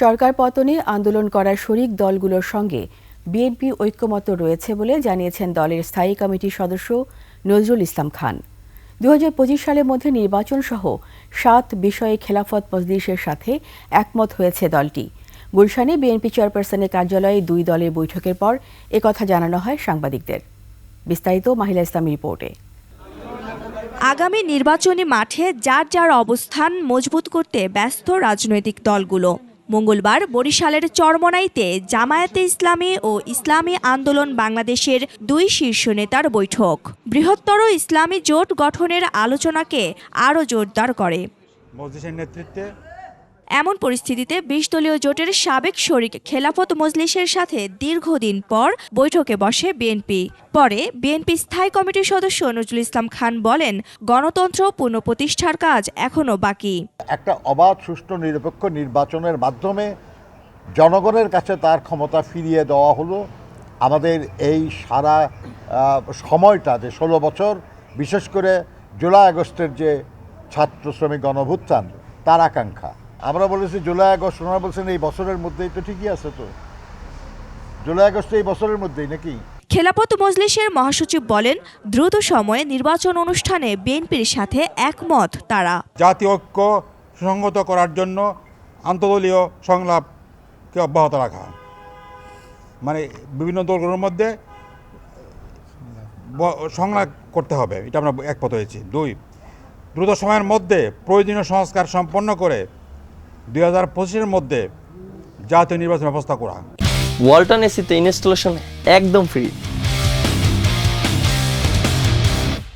সরকার পতনে আন্দোলন করা শরিক দলগুলোর সঙ্গে বিএনপি ঐক্যমত্য রয়েছে বলে জানিয়েছেন দলের স্থায়ী কমিটির সদস্য নজরুল ইসলাম খান। 2025 সালের মধ্যে নির্বাচন সহ 7 বিষয়ে খেলাফত মজলিসের সাথে একমত হয়েছে দলটি। গুলশানে বিএনপি চেয়ারপারসনের কার্যালয়ে দুই দলের বৈঠকের পর একথা জানানো হয় সাংবাদিকদের। বিস্তারিত মাহিলা ইসলামের রিপোর্টে। আগামী নির্বাচনী মাঠে যার যার অবস্থান মজবুত করতে ব্যস্ত রাজনৈতিক দলগুলো। মঙ্গলবার বরিশালের চরমোনাইতে জামায়াতে ইসলামী ও ইসলামী আন্দোলন বাংলাদেশের দুই শীর্ষ নেতার বৈঠক বৃহত্তর ইসলামী জোট গঠনের আলোচনাকে আরও জোরদার করে। মজলিসের নেতৃত্বে এমন পরিস্থিতিতে 20 দলীয় জোটের সাবেক শরিক খেলাফত মজলিসের সাথে দীর্ঘদিন পর বৈঠকে বসে বিএনপি। পরে বিএনপি স্থায়ী কমিটির সদস্য নজরুল ইসলাম খান বলেন, গণতন্ত্র পুনঃপ্রতিষ্ঠার কাজ এখনো বাকি। একটা অবাধ, সুষ্ঠু, নিরপেক্ষ নির্বাচনের মাধ্যমে জনগণের কাছে তার ক্ষমতা ফিরিয়ে দেওয়া হলো। আমাদের এই সারা সময়টা যে 16 বছর, বিশেষ করে জুলাই আগস্টের যে ছাত্র শ্রমিক গণঅভ্যুত্থান, তার আকাঙ্ক্ষা। আমরা বলেছি জুলাই আগস্ট, ওনারা বলছেন এই বছরের মধ্যেই, তো ঠিকই আছে, তো জুলাই আগস্ট এই বছরের মধ্যেই নাকি। খেলাফত মজলিসের মহাসচিব বলেন, দ্রুত সময়ে নির্বাচন অনুষ্ঠানে বিএনপির সাথে একমত তারা। জাতীয় ঐক্য সুসংহত করার জন্য আন্তঃদলীয় সংলাপকে অব্যাহত রাখা, মানে বিভিন্ন দলগুলোর মধ্যে সংলাপ করতে হবে, এটা আমরা একমত হয়েছি। 2, দ্রুত সময়ের মধ্যে প্রয়োজনীয় সংস্কার সম্পন্ন করে 2025-এর মধ্যে জাতীয় নির্বাচন ব্যবস্থা করা। ওয়ালটন এসিতে ইনস্টলেশন একদম ফ্রি।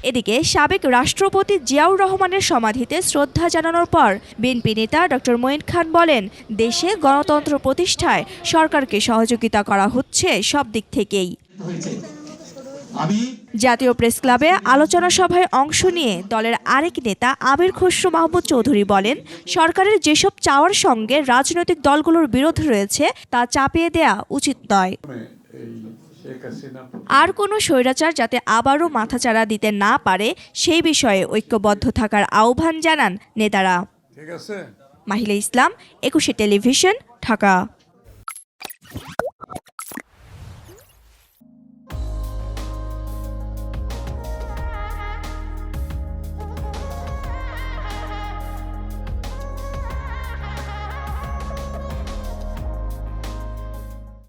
এদিকে সাবেক রাষ্ট্রপতি জিয়াউর রহমানের সমাধিতে শ্রদ্ধা জানানোর পর বিএনপি নেতা ডক্টর মঈন খান বলেন, দেশে গণতন্ত্র প্রতিষ্ঠায় সরকারকে সহযোগিতা করা হচ্ছে সব দিক থেকেই। জাতীয় প্রেস ক্লাবে আলোচনা সভায় অংশ নিয়ে দলের আরেক নেতা আমির খসরু মাহমুদ চৌধুরী বলেন, সরকারের যেসব চাওয়ার সঙ্গে রাজনৈতিক দলগুলোর বিরোধ রয়েছে তা চাপিয়ে দেয়া উচিত নয়। আর কোনো স্বৈরাচার যাতে আবারও মাথাচাড়া দিতে না পারে সেই বিষয়ে ঐক্যবদ্ধ থাকার আহ্বান জানান নেতারা। মাহিলা ইসলাম, 21 টেলিভিশন, ঢাকা।